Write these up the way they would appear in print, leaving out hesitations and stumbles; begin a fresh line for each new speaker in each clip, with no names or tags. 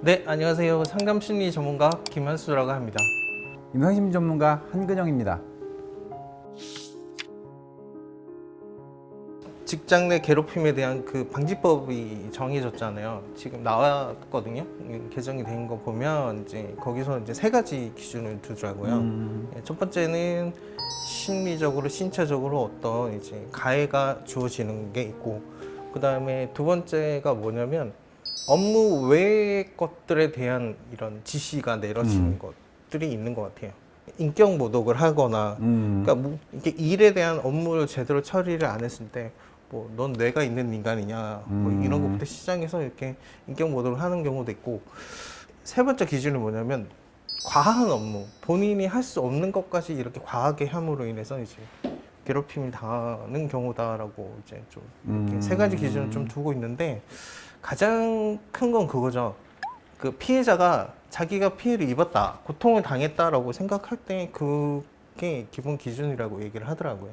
네, 안녕하세요. 상담심리 전문가 김한수라고 합니다.
임상심리 전문가 한근영입니다.
직장 내 괴롭힘에 대한 그 방지법이 정해졌잖아요. 지금 나왔거든요. 개정이 된 거 보면 이제 거기서 이제 세 가지 기준을 두더라고요. 첫 번째는 심리적으로, 신체적으로 어떤 이제 가해가 주어지는 게 있고, 그 다음에 두 번째가 뭐냐면 업무 외의 것들에 대한 이런 지시가 내려지는 것들이 있는 것 같아요. 인격 모독을 하거나, 그러니까 뭐 이렇게 일에 대한 업무를 제대로 처리를 안 했을 때, 뭐 넌 뇌가 있는 인간이냐, 뭐 이런 것부터 시작해서 이렇게 인격 모독을 하는 경우도 있고, 세 번째 기준은 뭐냐면 과한 업무, 본인이 할 수 없는 것까지 이렇게 과하게 함으로 인해서 이제 괴롭힘을 당하는 경우다라고 이제 좀 이렇게 세 가지 기준을 좀 두고 있는데, 가장 큰 건 그거죠. 그 피해자가 자기가 피해를 입었다, 고통을 당했다라고 생각할 때 그게 기본 기준이라고 얘기를 하더라고요.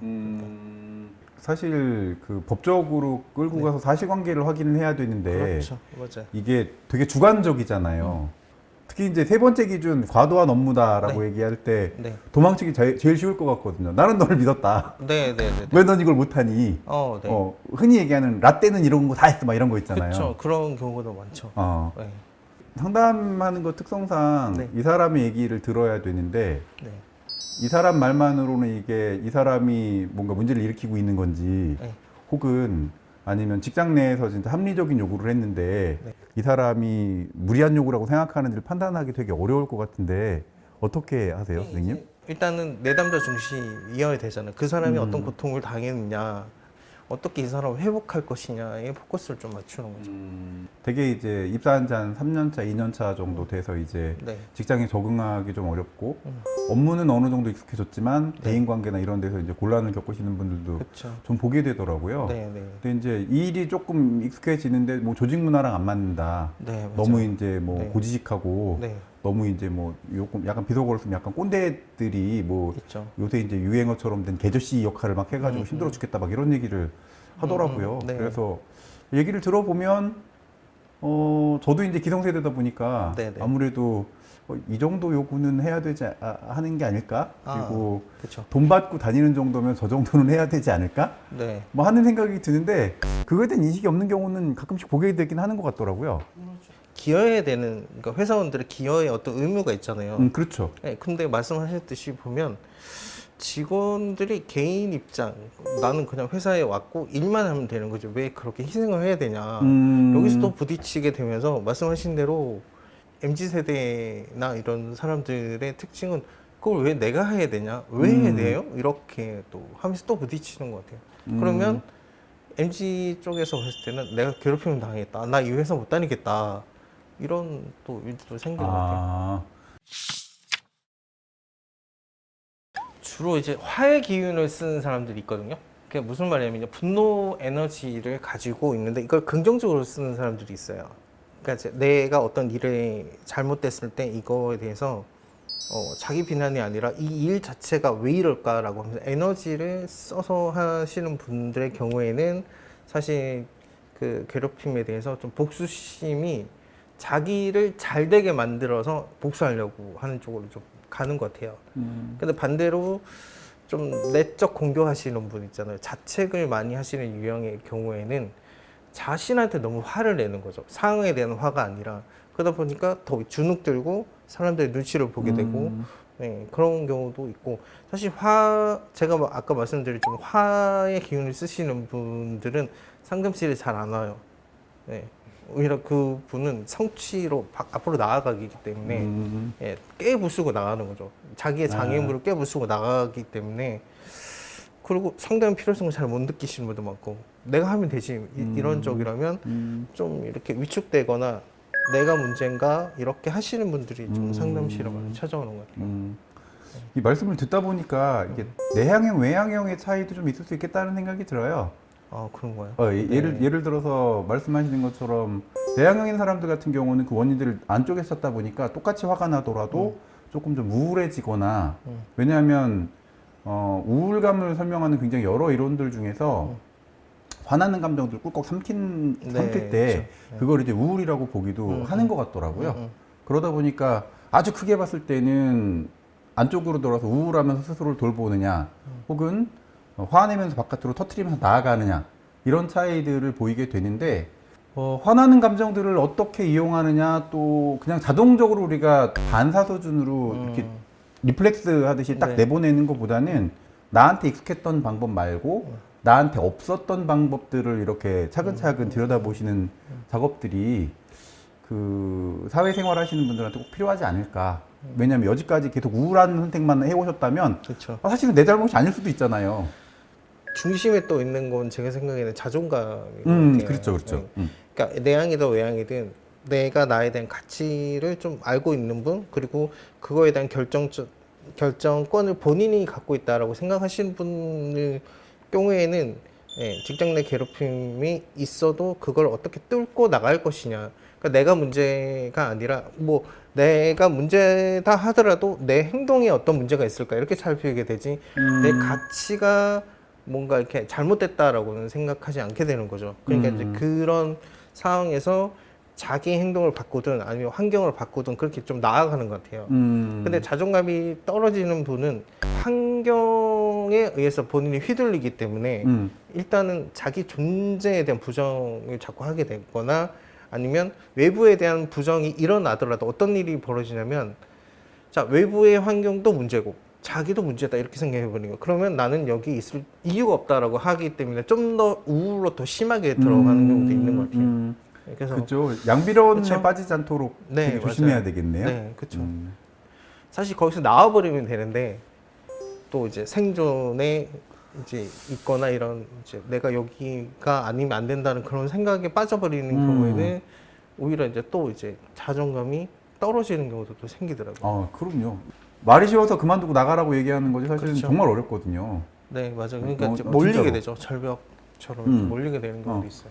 사실 그 법적으로 끌고 가서 사실관계를 확인을 해야 되는데
그렇죠, 맞아요.
이게 되게 주관적이잖아요. 특히 이제 세 번째 기준 과도한 업무다라고 얘기할 때
네,
도망치기 제일 쉬울 것 같거든요. 나는 너를 믿었다.
네, 네, 네.
왜 넌 이걸 못하니?
네.
흔히 얘기하는 라떼는 이런 거 다 했어 막 이런 거 있잖아요.
그렇죠. 그런 경우도 많죠. 네,
상담하는 것 특성상
네.
이 사람의 얘기를 들어야 되는데
네,
이 사람 말만으로는 이게 이 사람이 뭔가 문제를 일으키고 있는 건지
네.
혹은 아니면 직장 내에서 진짜 합리적인 요구를 했는데
네.
이 사람이 무리한 요구라고 생각하는지를 판단하기 되게 어려울 것 같은데 어떻게 하세요, 선생님?
일단은 내담자 중심이어야 되잖아요. 그 사람이 어떤 고통을 당했느냐, 어떻게 이 사람을 회복할 것이냐에 포커스를 좀 맞추는 거죠.
되게 이제 입사한 지 한 3년 차, 2년 차 정도 돼서 이제
네.
직장에 적응하기 좀 어렵고 업무는 어느 정도 익숙해졌지만 대인 관계나 이런 데서 이제 곤란을 겪으시는 분들도
그렇죠.
좀 보게 되더라고요.
네, 네.
근데 이제 이 일이 조금 익숙해지는데 뭐 조직 문화랑 안 맞는다.
네, 맞아요.
너무 이제 뭐
네.
고지식하고
네,
너무 이제 뭐 요금 약간 비속어로 쓰면 약간 꼰대들이 뭐
있죠.
요새 이제 유행어처럼 된 개저씨 역할을 막 해가지고 힘들어 죽겠다 막 이런 얘기를 하더라고요.
네.
그래서 얘기를 들어보면 저도 이제 기성세대다 보니까
네, 네.
아무래도 이 정도 요구는 해야 되지 하는 게 아닐까? 그리고
그렇죠.
돈 받고 다니는 정도면 저 정도는 해야 되지 않을까?
네.
뭐 하는 생각이 드는데 그거에 대한 인식이 없는 경우는 가끔씩 보게 되긴 하는 것 같더라고요.
기여해야 되는, 그러니까 회사원들의 기여의 어떤 의무가 있잖아요.
그렇죠.
네, 근데 말씀하셨듯이 보면 직원들이 개인 입장, 나는 그냥 회사에 왔고 일만 하면 되는 거죠. 왜 그렇게 희생을 해야 되냐. 여기서 또 부딪히게 되면서 말씀하신 대로 MZ세대나 이런 사람들의 특징은 그걸 왜 내가 해야 되냐? 왜 해야 돼요? 이렇게 또 하면서 또 부딪히는 것 같아요. 그러면 MZ 쪽에서 봤을 때는 내가 괴롭힘을 당했다. 나 이 회사 못 다니겠다. 이런 또 일도 생기는 것 같아요. 주로 이제 화의 기운을 쓰는 사람들이 있거든요. 그게 무슨 말이냐면 분노 에너지를 가지고 있는데 이걸 긍정적으로 쓰는 사람들이 있어요. 그러니까 이제 내가 어떤 일에 잘못됐을 때 이거에 대해서 자기 비난이 아니라 이 일 자체가 왜 이럴까라고 하면서 에너지를 써서 하시는 분들의 경우에는 사실 그 괴롭힘에 대해서 좀 복수심이 자기를 잘 되게 만들어서 복수하려고 하는 쪽으로 좀 가는 것 같아요. 근데 반대로 좀 내적 공격하시는 분 있잖아요. 자책을 많이 하시는 유형의 경우에는 자신한테 너무 화를 내는 거죠. 상황에 대한 화가 아니라. 그러다 보니까 더 주눅 들고 사람들의 눈치를 보게 되고 네, 그런 경우도 있고, 사실 제가 아까 말씀드렸지만 화의 기운을 쓰시는 분들은 상담실에 잘 안 와요. 네. 오히려 그 분은 성취로 앞으로 나아가기 때문에 예, 깨부수고 나가는 거죠. 자기의 장애물을 깨부수고 나가기 때문에. 그리고 상담 필요성을 잘 못 느끼시는 분도 많고, 내가 하면 되지 이런 쪽이라면 좀 이렇게 위축되거나 내가 문제인가 이렇게 하시는 분들이 좀 상담실에 많이 찾아오는 것 같아요.
이 말씀을 듣다 보니까 이게 내향형, 외향형의 차이도 좀 있을 수 있겠다는 생각이 들어요.
아, 그런가요?
예를 들어서 말씀하시는 것처럼 내향형인 사람들 같은 경우는 그 원인들을 안쪽에 썼다 보니까 똑같이 화가 나더라도 조금 좀 우울해지거나 왜냐하면 우울감을 설명하는 굉장히 여러 이론들 중에서 화나는 감정들 꿀꺽 삼킬 때
그렇죠.
그걸 이제 우울이라고 보기도 하는 것 같더라고요. 그러다 보니까 아주 크게 봤을 때는 안쪽으로 돌아서 우울하면서 스스로를 돌보느냐, 혹은 화내면서 바깥으로 터트리면서 나아가느냐, 이런 차이들을 보이게 되는데, 화나는 감정들을 어떻게 이용하느냐, 또 그냥 자동적으로 우리가 반사소준으로 이렇게 리플렉스 하듯이 딱
네.
내보내는 것보다는 나한테 익숙했던 방법 말고 나한테 없었던 방법들을 이렇게 차근차근 들여다보시는 작업들이 그 사회생활 하시는 분들한테 꼭 필요하지 않을까. 왜냐하면 여지까지 계속 우울한 선택만 해오셨다면
그렇죠.
사실은 내 잘못이 아닐 수도 있잖아요.
중심에 또 있는 건 제가 생각에는 자존감인 것 같아요.
그렇죠, 그렇죠.
그러니까 내향이든 외향이든 내가 나에 대한 가치를 좀 알고 있는 분, 그리고 그거에 대한 결정권을 본인이 갖고 있다라고 생각하시는 분의 경우에는 직장 내 괴롭힘이 있어도 그걸 어떻게 뚫고 나갈 것이냐. 그러니까 내가 문제가 아니라 뭐 내가 문제다 하더라도 내 행동에 어떤 문제가 있을까 이렇게 살피게 되지 내 가치가 뭔가 이렇게 잘못됐다라고는 생각하지 않게 되는 거죠. 그러니까 이제 그런 상황에서 자기 행동을 바꾸든 아니면 환경을 바꾸든 그렇게 좀 나아가는 것 같아요. 근데 자존감이 떨어지는 분은 환경에 의해서 본인이 휘둘리기 때문에 일단은 자기 존재에 대한 부정을 자꾸 하게 되거나 아니면 외부에 대한 부정이 일어나더라도 어떤 일이 벌어지냐면 자, 외부의 환경도 문제고 자기도 문제다 이렇게 생각해 버리는 거. 그러면 나는 여기 있을 이유가 없다라고 하기 때문에 좀 더 우울로 더 심하게 들어가는 경우도 있는 것 같아요. 그래서
그렇죠. 양비론에
그쵸?
빠지지 않도록
네,
되게 조심해야
맞아요.
되겠네요.
네, 그렇죠. 사실 거기서 나와 버리면 되는데 또 이제 생존에 이제 있거나 이런 이제 내가 여기가 아니면 안 된다는 그런 생각에 빠져버리는 경우에는 오히려 이제 또 이제 자존감이 떨어지는 경우도 또 생기더라고요.
그럼요. 말이 쉬워서 그만두고 나가라고 얘기하는 거지 사실은
그렇죠.
정말 어렵거든요.
네, 맞아요. 그러니까 이제
진짜로.
몰리게 되죠. 절벽처럼 이렇게 몰리게 되는 경우도 있어요.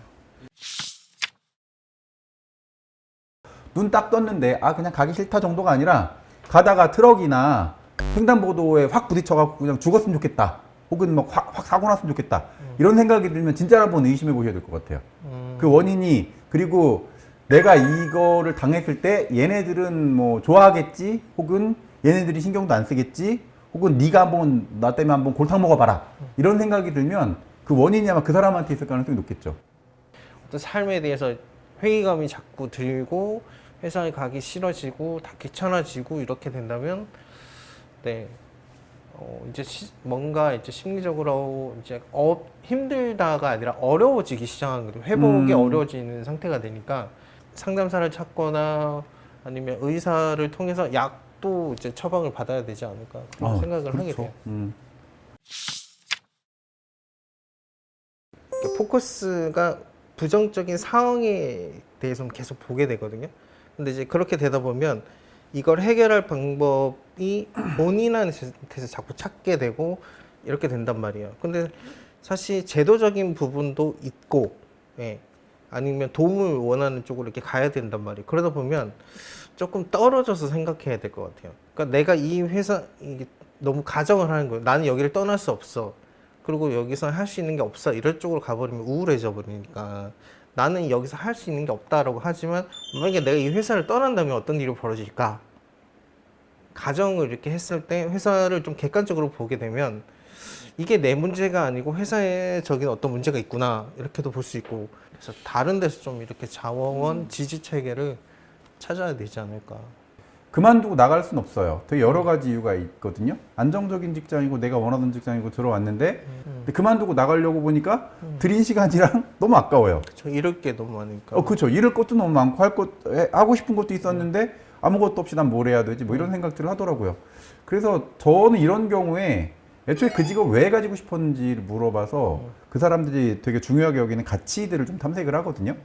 눈 딱 떴는데 그냥 가기 싫다 정도가 아니라 가다가 트럭이나 횡단보도에 확 부딪혀갖고 그냥 죽었으면 좋겠다. 혹은 막 확 사고 났으면 좋겠다. 이런 생각이 들면 진짜로 한번 의심해 보셔야 될 것 같아요. 그 원인이, 그리고 내가 이거를 당했을 때 얘네들은 뭐 좋아하겠지, 혹은 얘네들이 신경도 안 쓰겠지, 혹은 네가 한번 나 때문에 한번 골탕 먹어봐라. 이런 생각이 들면 그 원인이 아마 그 사람한테 있을 가능성이 높겠죠.
어떤 삶에 대해서 회의감이 자꾸 들고 회사에 가기 싫어지고 다 귀찮아지고 이렇게 된다면 네. 이제 뭔가 이제 심리적으로 이제 힘들다가 아니라 어려워지기 시작하는 거죠. 회복이 어려워지는 상태가 되니까 상담사를 찾거나 아니면 의사를 통해서 약도 이제 처방을 받아야 되지 않을까 그런 생각을 하게 돼요. 포커스가 부정적인 상황에 대해서는 계속 보게 되거든요. 근데 이제 그렇게 되다 보면 이걸 해결할 방법이 본인한테서 자꾸 찾게 되고 이렇게 된단 말이에요. 근데 사실 제도적인 부분도 있고, 아니면 도움을 원하는 쪽으로 이렇게 가야 된단 말이에요. 그러다 보면 조금 떨어져서 생각해야 될 것 같아요. 그러니까 내가 이 회사, 이게 너무 가정을 하는 거예요. 나는 여기를 떠날 수 없어. 그리고 여기서 할 수 있는 게 없어. 이럴 쪽으로 가버리면 우울해져 버리니까. 나는 여기서 할 수 있는 게 없다라고 하지만 만약에 내가 이 회사를 떠난다면 어떤 일이 벌어질까? 가정을 이렇게 했을 때 회사를 좀 객관적으로 보게 되면 이게 내 문제가 아니고 회사적인 어떤 문제가 있구나 이렇게도 볼 수 있고 그래서 다른 데서 좀 이렇게 자원 지지 체계를 찾아야 되지 않을까.
그만두고 나갈 순 없어요. 되게 여러 가지 이유가 있거든요. 안정적인 직장이고 내가 원하던 직장이고 들어왔는데 근데 그만두고 나가려고 보니까 들인 시간이랑 너무 아까워요.
그렇죠. 잃을 게 너무 많으니까.
그렇죠. 잃을 것도 너무 많고 하고 싶은 것도 있었는데 아무것도 없이 난 뭘 해야 되지? 뭐 이런 생각들을 하더라고요. 그래서 저는 이런 경우에 애초에 그 직업 왜 가지고 싶었는지를 물어봐서 그 사람들이 되게 중요하게 여기는 가치들을 좀 탐색을 하거든요.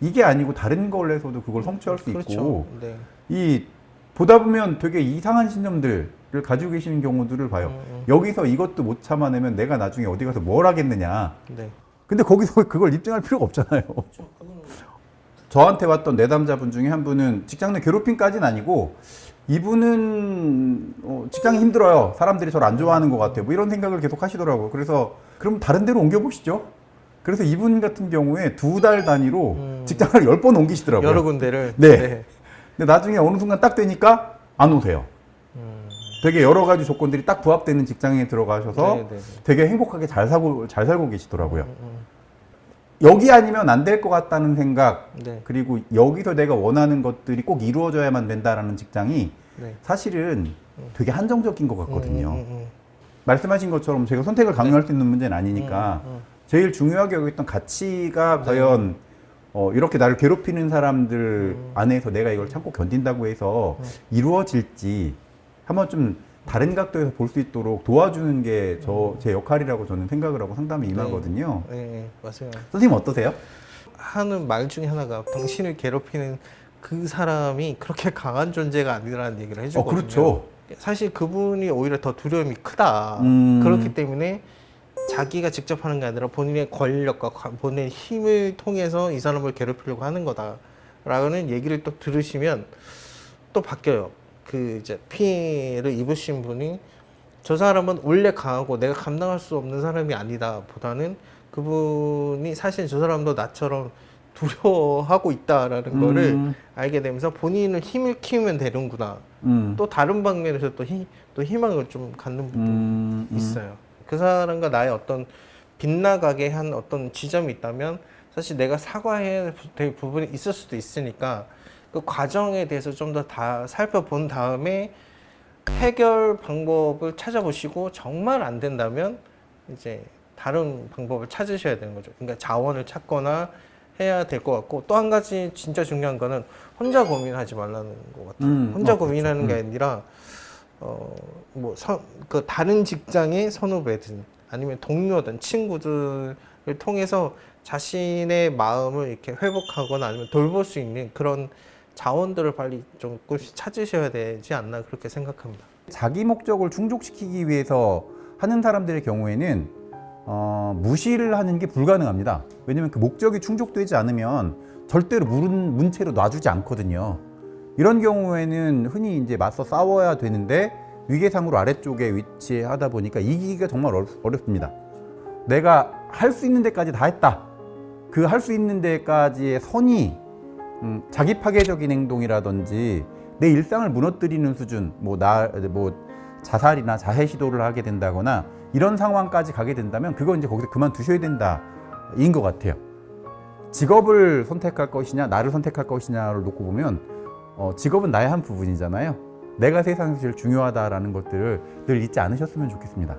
이게 아니고 다른 걸 해서도 그걸 성취할 수
그렇죠.
있고
네.
이 보다 보면 되게 이상한 신념들을 가지고 계시는 경우들을 봐요. 여기서 이것도 못 참아내면 내가 나중에 어디 가서 뭘 하겠느냐.
네.
근데 거기서 그걸 입증할 필요가 없잖아요. 저한테 왔던 내담자분 중에 한 분은 직장 내 괴롭힘까지는 아니고 이분은 직장이 힘들어요. 사람들이 저를 안 좋아하는 것 같아요. 뭐 이런 생각을 계속 하시더라고요. 그래서 그럼 다른 데로 옮겨보시죠. 그래서 이분 같은 경우에 2달 단위로 직장을 10번 옮기시더라고요.
여러 군데를.
네. 근데 나중에 어느 순간 딱 되니까 안 오세요. 되게 여러 가지 조건들이 딱 부합되는 직장에 들어가셔서
네, 네, 네.
되게 행복하게 잘 살고 계시더라고요. 여기 아니면 안 될 것 같다는 생각,
네.
그리고 여기서 내가 원하는 것들이 꼭 이루어져야만 된다라는 직장이
네.
사실은 되게 한정적인 것 같거든요.
음.
말씀하신 것처럼 제가 선택을 강요할 수 있는 문제는 아니니까 제일 중요하게 여겼던 가치가 과연 이렇게 나를 괴롭히는 사람들 안에서 내가 이걸 참고 견딘다고 해서 이루어질지 한번 좀 다른 각도에서 볼 수 있도록 도와주는 게 제 역할이라고 저는 생각을 하고 상담에 임하거든요.
네, 맞아요.
선생님 어떠세요?
하는 말 중에 하나가 당신을 괴롭히는 그 사람이 그렇게 강한 존재가 아니라는 얘기를 해주거든요.
그렇죠.
사실 그분이 오히려 더 두려움이 크다. 그렇기 때문에 자기가 직접 하는 게 아니라 본인의 권력과 본인의 힘을 통해서 이 사람을 괴롭히려고 하는 거다라는 얘기를 또 들으시면 또 바뀌어요. 그 이제 피해를 입으신 분이 저 사람은 원래 강하고 내가 감당할 수 없는 사람이 아니다 보다는 그분이 사실 저 사람도 나처럼 두려워하고 있다라는 거를 알게 되면서 본인은 힘을 키우면 되는구나. 또 다른 방면에서 또 희망을 좀 갖는 부분이 있어요. 그 사람과 나의 어떤 빗나가게 한 어떤 지점이 있다면 사실 내가 사과해야 될 부분이 있을 수도 있으니까 그 과정에 대해서 좀 더 다 살펴본 다음에 해결 방법을 찾아보시고 정말 안 된다면 이제 다른 방법을 찾으셔야 되는 거죠. 그러니까 자원을 찾거나 해야 될 것 같고 또 한 가지 진짜 중요한 거는 혼자 고민하지 말라는 것 같아요. 혼자 고민하는 게 아니라 그 다른 직장의 선후배든 아니면 동료든 친구들을 통해서 자신의 마음을 이렇게 회복하거나 아니면 돌볼 수 있는 그런 자원들을 빨리 조금씩 찾으셔야 되지 않나 그렇게 생각합니다.
자기 목적을 충족시키기 위해서 하는 사람들의 경우에는 무시를 하는 게 불가능합니다. 왜냐면 그 목적이 충족되지 않으면 절대로 문체로 놔주지 않거든요. 이런 경우에는 흔히 이제 맞서 싸워야 되는데 위계상으로 아래쪽에 위치하다 보니까 이기기가 정말 어렵습니다. 내가 할 수 있는 데까지 다 했다. 그 할 수 있는 데까지의 선이 자기 파괴적인 행동이라든지 내 일상을 무너뜨리는 수준, 뭐 자살이나 자해 시도를 하게 된다거나 이런 상황까지 가게 된다면 그건 이제 거기서 그만두셔야 된다인 것 같아요. 직업을 선택할 것이냐, 나를 선택할 것이냐를 놓고 보면 직업은 나의 한 부분이잖아요. 내가 세상에서 제일 중요하다라는 것들을 늘 잊지 않으셨으면 좋겠습니다.